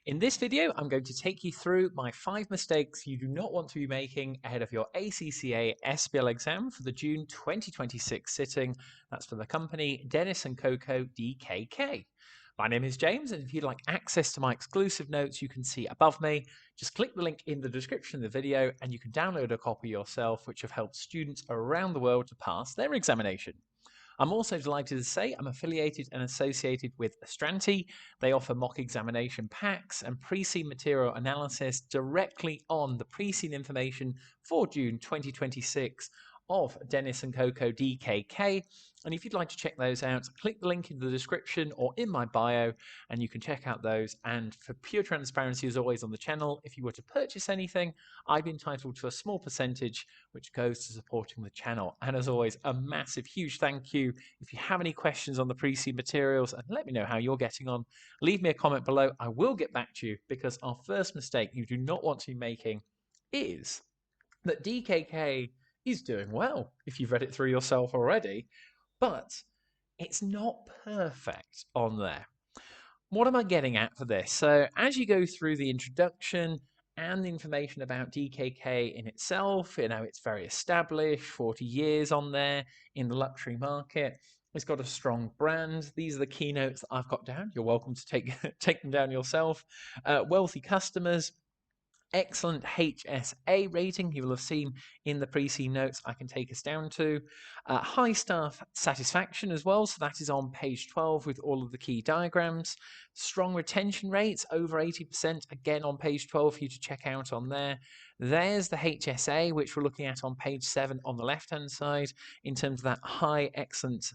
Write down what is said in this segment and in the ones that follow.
In this video, I'm going to take you through my 5 mistakes you do not want to be making ahead of your ACCA SBL exam for the June 2026 sitting. That's for the company Denis KoKo DKK. My name is James, and if you'd like access to my exclusive notes you can see above me, just click the link in the description of the video and you can download a copy yourself, which have helped students around the world to pass their examination. I'm also delighted to say I'm affiliated and associated with Astranti. They offer mock examination packs and pre-seen material analysis directly on the pre-seen information for June 2026 of Denis KoKo DKK. And if you'd like to check those out, click the link in the description or in my bio and you can check out those. And for pure transparency, as always on the channel, if you were to purchase anything, I'd be entitled to a small percentage which goes to supporting the channel. And as always, a massive, huge thank you. If you have any questions on the pre-seen materials, and let me know how you're getting on, leave me a comment below. I will get back to you, because our first mistake you do not want to be making is that DKK is doing well, if you've read it through yourself already, but it's not perfect on there. What am I getting at for this? So as you go through the introduction and the information about DKK in itself, it's very established, 40 years on there in the luxury market. It's got a strong brand. These are the keynotes that I've got down. You're welcome to take them down yourself. Wealthy customers, excellent HSA rating. You will have seen in the pre-seen notes I can take us down to. High staff satisfaction as well, so that is on page 12 with all of the key diagrams. Strong retention rates, over 80%, again on page 12 for you to check out on there. There's the HSA, which we're looking at on page 7 on the left-hand side in terms of that high excellent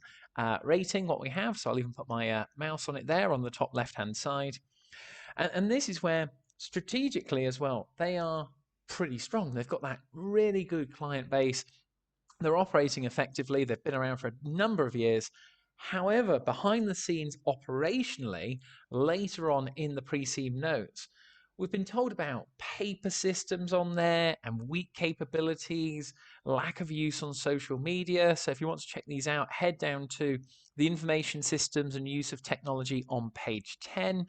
rating, what we have. So I'll even put my mouse on it there on the top left-hand side. And this is where strategically as well, they are pretty strong. They've got that really good client base. They're operating effectively. They've been around for a number of years. However, behind the scenes operationally, later on in the pre-seen notes, we've been told about paper systems on there and weak capabilities, lack of use on social media. So if you want to check these out, head down to the information systems and use of technology on page 10.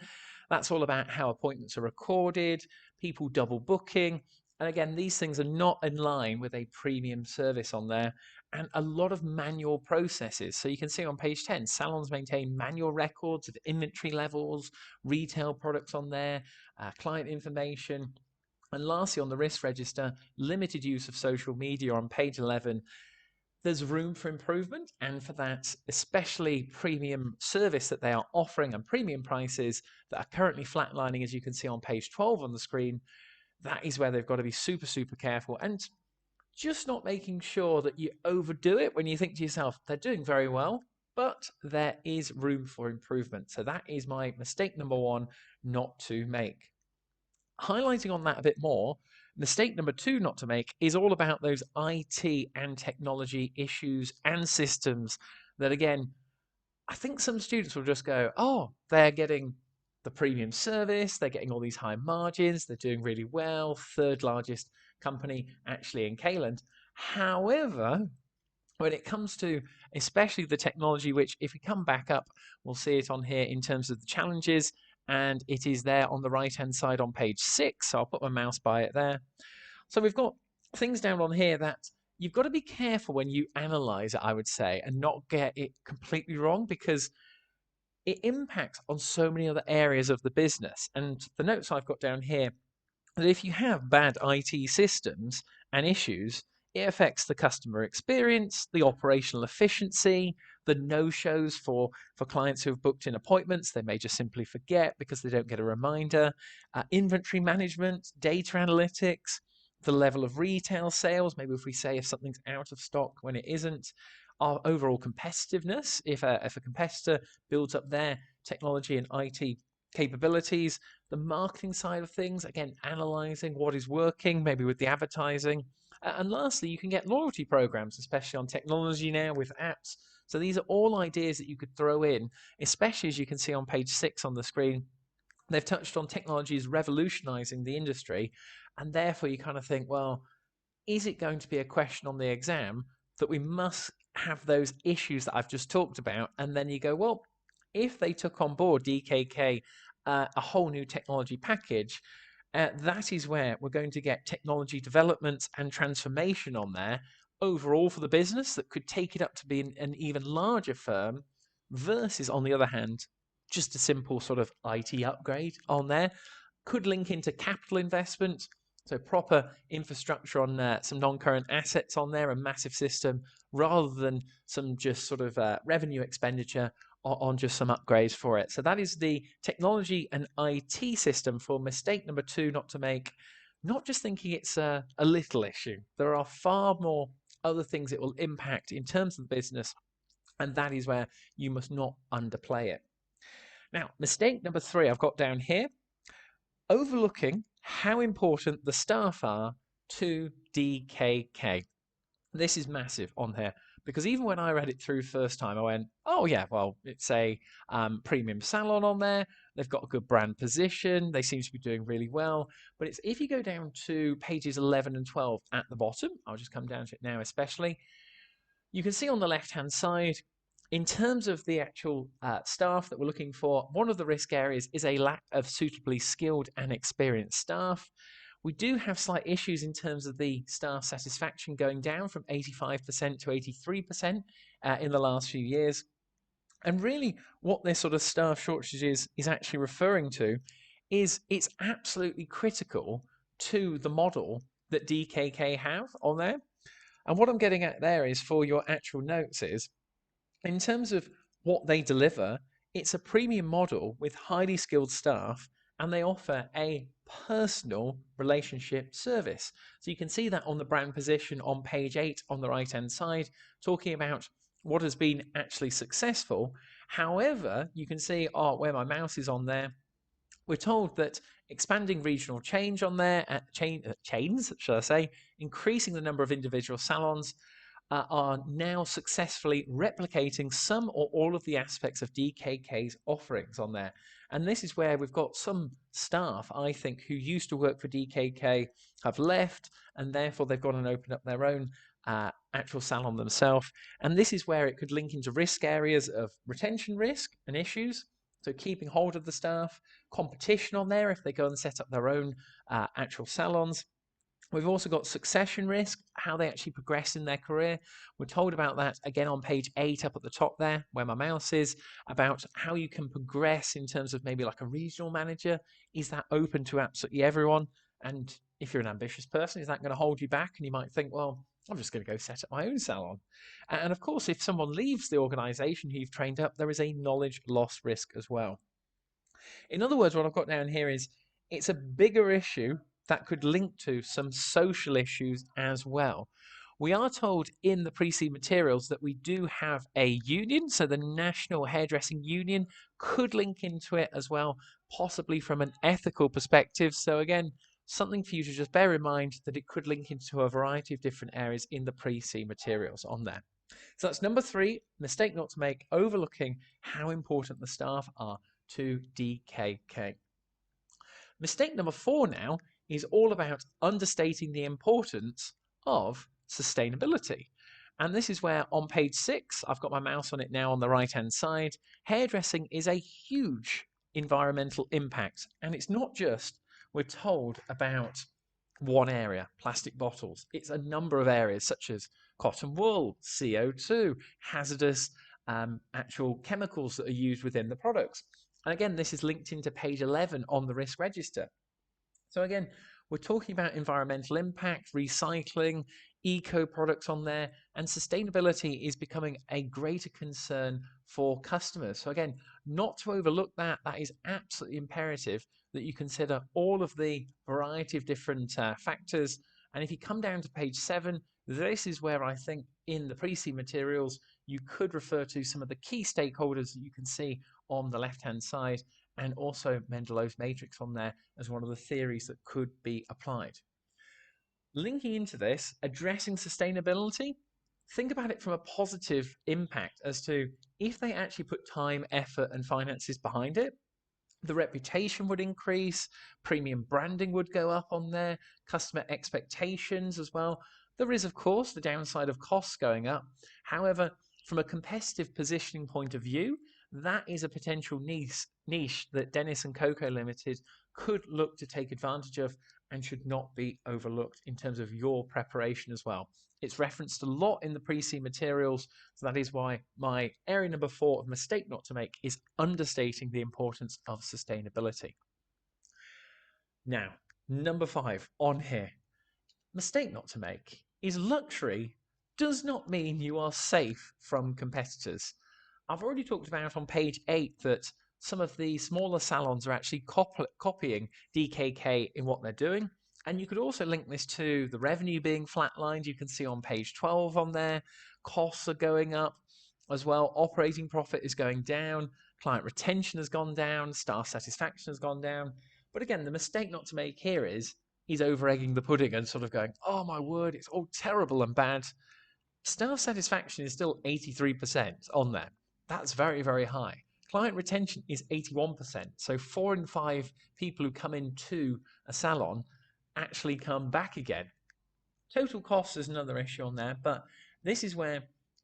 That's all about how appointments are recorded, people double booking. And again, these things are not in line with a premium service on there, and a lot of manual processes. So you can see on page 10, salons maintain manual records of inventory levels, retail products on there, client information. And lastly, on the risk register, limited use of social media on page 11. There's room for improvement, and for that, especially premium service that they are offering and premium prices that are currently flatlining, as you can see on page 12 on the screen, that is where they've got to be super, super careful and just not making sure that you overdo it when you think to yourself, they're doing very well, but there is room for improvement. So that is my mistake number 1 not to make. Highlighting on that a bit more, mistake number 2 not to make is all about those IT and technology issues and systems that, again, I think some students will just go, oh, they're getting the premium service, they're getting all these high margins, they're doing really well, 3rd largest company actually in Kayland. However, when it comes to especially the technology, which if we come back up, we'll see it on here in terms of the challenges, and it is there on the right-hand side on page 6. So I'll put my mouse by it there. So we've got things down on here that you've got to be careful when you analyze it, I would say, and not get it completely wrong, because it impacts on so many other areas of the business. And the notes I've got down here, that if you have bad IT systems and issues, it affects the customer experience, the operational efficiency, the no-shows for clients who have booked in appointments. They may just simply forget because they don't get a reminder. Inventory management, data analytics, the level of retail sales. Maybe if we say if something's out of stock when it isn't. Our overall competitiveness, if a competitor builds up their technology and IT capabilities. The marketing side of things, again, analyzing what is working, maybe with the advertising. And lastly, you can get loyalty programs, especially on technology now with apps. So these are all ideas that you could throw in, especially as you can see on page 6 on the screen. They've touched on technologies revolutionizing the industry, and therefore you kind of think, well, is it going to be a question on the exam that we must have those issues that I've just talked about? And then you go, well, if they took on board DKK a whole new technology package, that is where we're going to get technology developments and transformation on there overall for the business that could take it up to be an even larger firm versus, on the other hand, just a simple sort of IT upgrade on there. Could link into capital investment, so proper infrastructure on some non-current assets on there, a massive system, rather than some just sort of revenue expenditure on just some upgrades for it. So that is the technology and IT system for mistake number 2 not to make. Not just thinking it's a little issue. There are far more other things it will impact in terms of the business, and that is where you must not underplay it. Now, mistake number 3 I've got down here, overlooking how important the staff are to DKK. This is massive on here, because even when I read it through first time, I went, oh yeah, well, it's a premium salon on there. They've got a good brand position. They seem to be doing really well. But it's, if you go down to pages 11 and 12 at the bottom, I'll just come down to it now especially, you can see on the left-hand side, in terms of the actual staff that we're looking for, one of the risk areas is a lack of suitably skilled and experienced staff. We do have slight issues in terms of the staff satisfaction going down from 85% to 83% in the last few years. And really what this sort of staff shortage is actually referring to is it's absolutely critical to the model that DKK have on there. And what I'm getting at there is, for your actual notes, is in terms of what they deliver, it's a premium model with highly skilled staff, and they offer a personal relationship service. So you can see that on the brand position on page 8 on the right hand side, talking about what has been actually successful. However, you can see where my mouse is on there, we're told that expanding regional change on there, chains, should I say, increasing the number of individual salons, are now successfully replicating some or all of the aspects of DKK's offerings on there. And this is where we've got some staff, I think, who used to work for DKK have left, and therefore they've gone and opened up their own actual salon themselves. And this is where it could link into risk areas of retention risk and issues. So keeping hold of the staff, competition on there if they go and set up their own actual salons. We've also got succession risk, how they actually progress in their career. We're told about that again on page 8 up at the top there, where my mouse is, about how you can progress in terms of maybe like a regional manager. Is that open to absolutely everyone? And if you're an ambitious person, is that going to hold you back? And you might think, well, I'm just going to go set up my own salon. And of course, if someone leaves the organization who you've trained up, there is a knowledge loss risk as well. In other words, what I've got down here is it's a bigger issue that could link to some social issues as well. We are told in the pre-seed materials that we do have a union, so the National Hairdressing Union could link into it as well, possibly from an ethical perspective. So again, something for you to just bear in mind, that it could link into a variety of different areas in the pre-seed materials on there. So that's number 3, mistake not to make, overlooking how important the staff are to DKK. Mistake number 4 now is all about understating the importance of sustainability. And this is where on page 6, I've got my mouse on it now on the right hand side, hairdressing is a huge environmental impact. And it's not just, we're told about one area, plastic bottles. It's a number of areas such as cotton wool, CO2, hazardous actual chemicals that are used within the products. And again, this is linked into page 11 on the risk register. So again, we're talking about environmental impact, recycling, eco products on there, and sustainability is becoming a greater concern for customers. So again, not to overlook that, that is absolutely imperative that you consider all of the variety of different factors. And if you come down to page 7, this is where I think in the pre-seed materials, you could refer to some of the key stakeholders that you can see on the left-hand side, and also Mendelow's matrix on there as one of the theories that could be applied. Linking into this, addressing sustainability, think about it from a positive impact as to if they actually put time, effort, and finances behind it, the reputation would increase, premium branding would go up on there, customer expectations as well. There is, of course, the downside of costs going up. However, from a competitive positioning point of view, that is a potential niche that Denis KoKo Limited could look to take advantage of and should not be overlooked in terms of your preparation as well. It's referenced a lot in the pre-C materials, so that is why my area number 4 of mistake not to make is understating the importance of sustainability. Now, number 5 on here, mistake not to make is luxury does not mean you are safe from competitors. I've already talked about on page 8 that some of the smaller salons are actually copying DKK in what they're doing. And you could also link this to the revenue being flatlined. You can see on page 12 on there, costs are going up as well. Operating profit is going down. Client retention has gone down. Staff satisfaction has gone down. But again, the mistake not to make here is he's over-egging the pudding and sort of going, oh my word, it's all terrible and bad. Staff satisfaction is still 83% on there. That's very, very high. Client retention is 81%. So 4 in 5 people who come into a salon actually come back again. Total cost is another issue on there, but this is where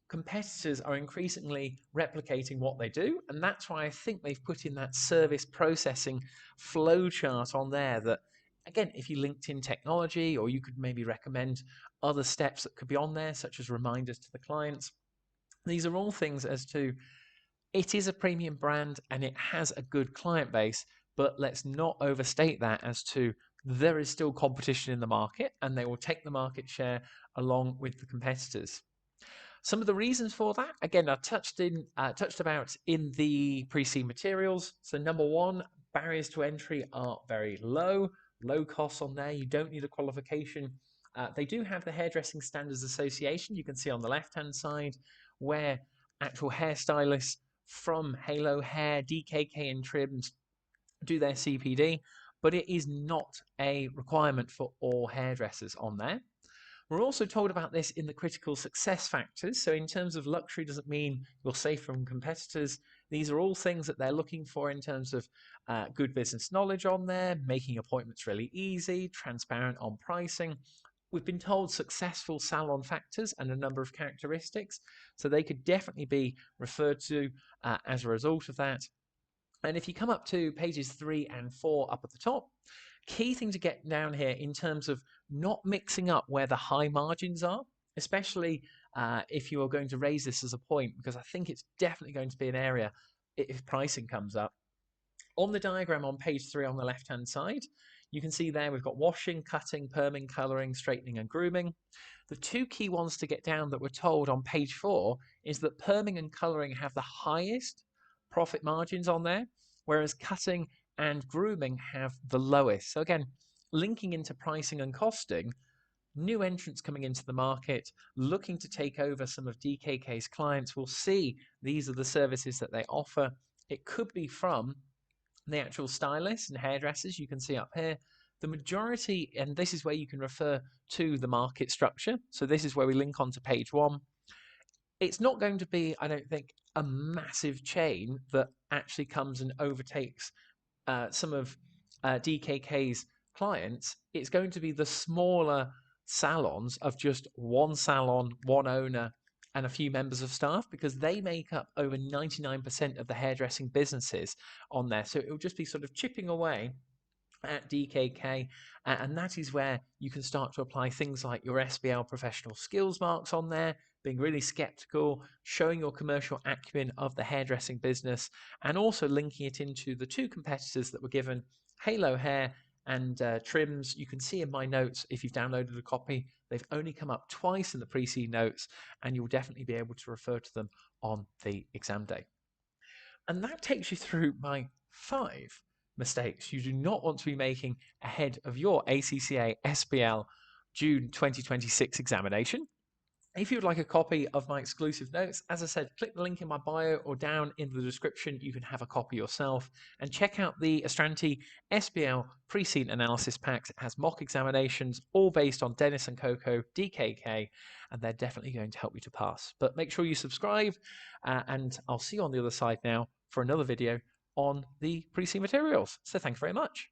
competitors are increasingly replicating what they do, and that's why I think they've put in that service processing flow chart on there that, again, if you linked in technology, or you could maybe recommend other steps that could be on there, such as reminders to the clients. These are all things as to, it is a premium brand and it has a good client base, but let's not overstate that as to there is still competition in the market and they will take the market share along with the competitors. Some of the reasons for that, again, I touched about in the pre-C materials. So number 1, barriers to entry are very low costs on there. You don't need a qualification. They do have the Hairdressing Standards Association. You can see on the left-hand side where actual hairstylists from Halo Hair, DKK and Trims do their CPD, but it is not a requirement for all hairdressers on there. We're also told about this in the critical success factors. So in terms of luxury doesn't mean you're safe from competitors. These are all things that they're looking for in terms of good business knowledge on there, making appointments really easy, transparent on pricing. We've been told successful salon factors and a number of characteristics. So they could definitely be referred to as a result of that. And if you come up to pages 3 and 4 up at the top, key thing to get down here in terms of not mixing up where the high margins are, especially if you are going to raise this as a point, because I think it's definitely going to be an area if pricing comes up. On the diagram on page 3 on the left-hand side, you can see there we've got washing, cutting, perming, colouring, straightening and grooming. The 2 key ones to get down that we're told on page 4 is that perming and colouring have the highest profit margins on there, whereas cutting and grooming have the lowest. So again, linking into pricing and costing, new entrants coming into the market, looking to take over some of DKK's clients will see these are the services that they offer. It could be from the actual stylists and hairdressers you can see up here. The majority, and this is where you can refer to the market structure. So this is where we link on to page 1. It's not going to be, I don't think, a massive chain that actually comes and overtakes some of DKK's clients. It's going to be the smaller salons of just one salon, one owner, and a few members of staff, because they make up over 99% of the hairdressing businesses on there. So it will just be sort of chipping away at DKK, and that is where you can start to apply things like your SBL professional skills marks on there, being really skeptical, showing your commercial acumen of the hairdressing business, and also linking it into the 2 competitors that were given, Halo Hair and Trims. You can see in my notes, if you've downloaded a copy, they've only come up twice in the pre-C notes, and you'll definitely be able to refer to them on the exam day. And that takes you through my 5 mistakes you do not want to be making ahead of your ACCA SBL June 2026 examination. If you would like a copy of my exclusive notes, as I said, click the link in my bio or down in the description. You can have a copy yourself and check out the Astranti SBL pre-scene analysis packs. It has mock examinations, all based on Denis KoKo DKK, and they're definitely going to help you to pass. But make sure you subscribe, and I'll see you on the other side now for another video on the pre-scene materials. So thank you very much.